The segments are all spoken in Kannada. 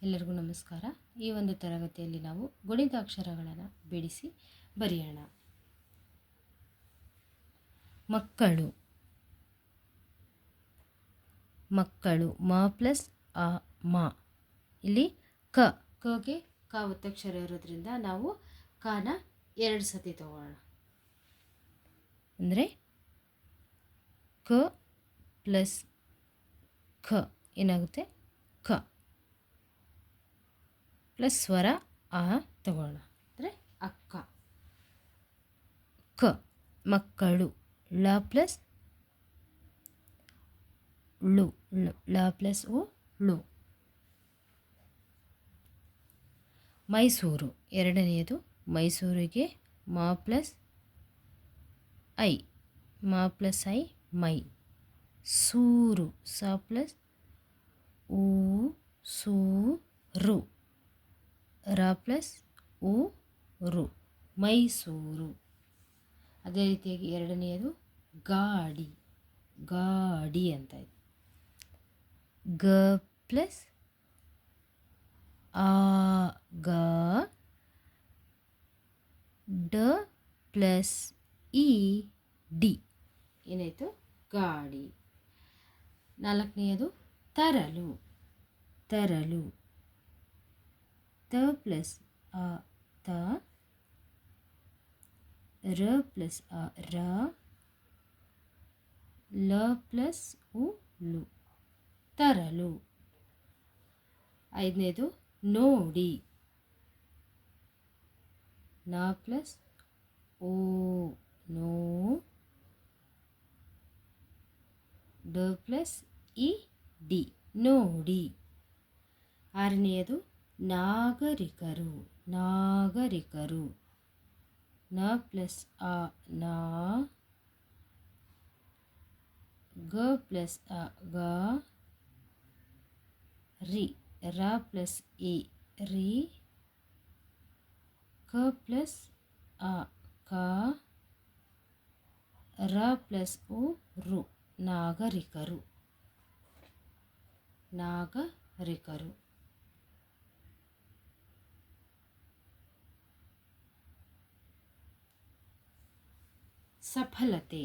ಎಲ್ಲರಿಗೂ ನಮಸ್ಕಾರ. ಈ ಒಂದು ತರಗತಿಯಲ್ಲಿ ನಾವು ಗುಣಿತಾಕ್ಷರಗಳನ್ನು ಬಿಡಿಸಿ ಬರೆಯೋಣ. ಮಕ್ಕಳು, ಮಕ್ಕಳು, ಮ ಪ್ಲಸ್ ಅ ಮ. ಇಲ್ಲಿ ಕಗೆ ಕ ಒತ್ತಕ್ಷರ ಇರೋದ್ರಿಂದ ನಾವು ಕನ 2 ಸತಿ ತಗೊಳ್ಳೋಣ. ಅಂದರೆ ಕ ಪ್ಲಸ್ ಖ ಏನಾಗುತ್ತೆ? ಕ ಪ್ಲಸ್ ಸ್ವರ ಆ ತಗೊಳ್ಳೋಣ, ಅಂದರೆ ಅಕ್ಕ. ಕ ಮಕ್ಕಳು, ಳ ಪ್ಲಸ್ ಳು, ಳ ಪ್ಲಸ್ ಉ ಳು. ಮೈಸೂರು, ಎರಡನೆಯದು ಮೈಸೂರಿಗೆ ಮ ಪ್ಲಸ್ ಐ, ಮ ಪ್ಲಸ್ ಐ ಮೈ. ಸೂರು, ಸ ಪ್ಲಸ್ ಊ ಸೂ ರು, ರ ಪ್ಲಸ್ ಉ ರು, ಮೈಸೂರು. ಅದೇ ರೀತಿಯಾಗಿ ಎರಡನೆಯದು ಗಾಡಿ, ಗಾಡಿ ಅಂತ ಇದೆ. ಗ ಪ್ಲಸ್ ಆ ಗ, ಡ ಪ್ಲಸ್ ಇ ಡಿ, ಏನಾಯಿತು? ಗಾಡಿ. ನಾಲ್ಕನೆಯದು ತರಲು, ತರಲು, ತ ಪ್ಲಸ್ ಅ ತ, ರ ಪ್ಲಸ್ ಅ ರ, ಲ ಪ್ಲಸ್ ಉ ಲು, ತರಲು. ಐದನೇದು ನೋಡಿ, ನ ಪ್ಲಸ್ ಓ ನೋ, ಡ ಪ್ಲಸ್ ಇ ಡಿ, ನೋಡಿ. ಆರನೆಯದು ನಾಗರಿಕರು, ನಾಗರಿಕರು, ನ ಪ್ಲಸ್ ಅ ನಾ, ಗ ಪ್ಲಸ್ ಅ ಗ, ರಿ, ರ ಪ್ಲಸ್ ಇ ರಿ, ಕ ಪ್ಲಸ್ ಅ ಕ, ರ ಪ್ಲಸ್ ಉ ರು, ನಾಗರಿಕರು, ನಾಗರಿಕರು. ಸಫಲತೆ,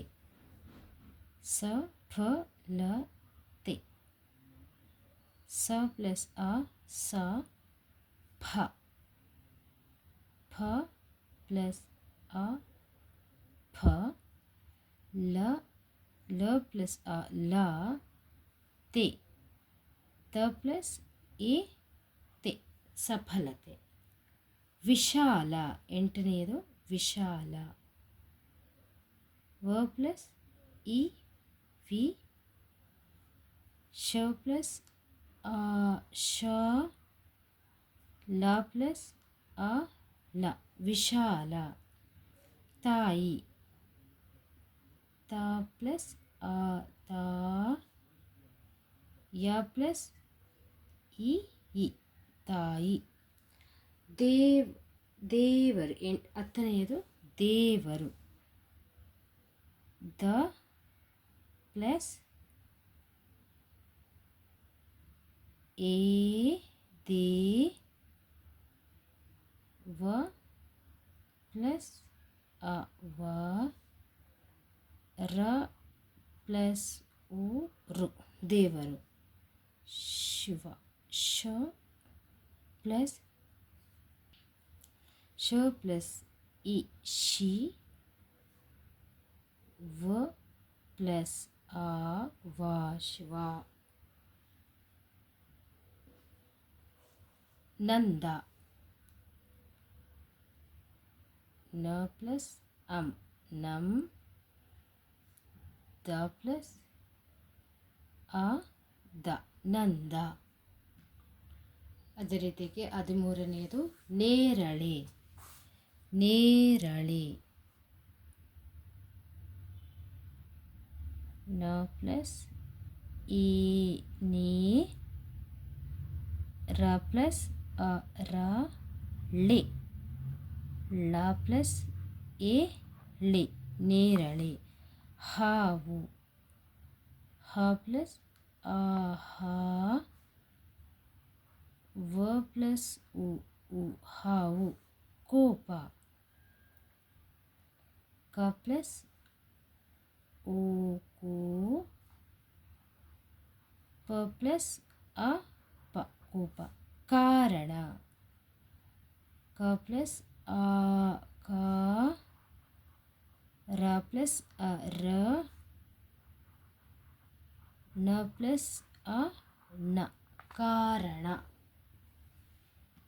ಸಫಲತೆ, ಸ ಪ್ಲಸ್ ಅ ಸ, ಫ, ಫ ಪ್ಲಸ್ ಅ ಫ, ಲ, ಲ ಪ್ಲಸ್ ಅ ಲ, ತೆ, ತ ಪ್ಲಸ್ ಎ ತೆ, ಸಫಲತೆ. ವಿಶಾಲ, ಎಂಟನೆಯದು ವಿಶಾಲ, ವ ಪ್ಲಸ್ ಇ ವಿ, ಶ ಪ್ಲಸ್ ಆ ಶ, ಲ ಪ್ಲಸ್ ಅ ಲ, ವಿಶಾಲ. ತಾಯಿ, ತ ಪ್ಲಸ್ ಅ ತ, ಯ ಪ್ಲಸ್ ಇ ತಾಯಿ. ದೇವರು, ಹತ್ತನೆಯದು ದೇವರು, ದ ಪ್ಲಸ್ ಎ ದೇ ವ ಪ್ಲಸ್ ಅ ವ, ರ ಪ್ಲಸ್ ಉ ರು, ದೇವರು. ಶಿವ, ಶ ಪ್ಲಸ್ ಇ ಶಿ, ವ ಪ್ಲಸ್ ಆ ವ, ಶಿವ. ನಂದ, ನ ಪ್ಲಸ್ ಅಂ, ನಂ, ದ ಪ್ಲಸ್ ಅ ದ, ನಂದ. ಅದೇ ರೀತಿಯಾಗಿ 13ನೆಯದು ನೇರಳೆ, ನೇರಳೆ, ನ ಪ್ಲಸ್ ಈ ನೇ, ರ ಪ್ಲಸ್ ಅ ರ ಳೆ, ಳ ಪ್ಲಸ್ ಎ ಳೆ, ನೇರಳೆ. ಹಾವು, ಹ ಪ್ಲಸ್ ಆ ಹ, ವ ಪ್ಲಸ್ ಉ ಹಾವು ಕೋಪ. ಕ ಪ್ಲಸ್ ಓ ಕೋ. ಪ ಪ್ಲಸ್ ಅ ಪ ಕೋಪ ಕಾರಣ. ಕ ಪ್ಲಸ್ ಆ ಕ. ರ ಪ್ಲಸ್ ಅ ರ. ನ ಪ್ಲಸ್ ಅ ನ ಕಾರಣ.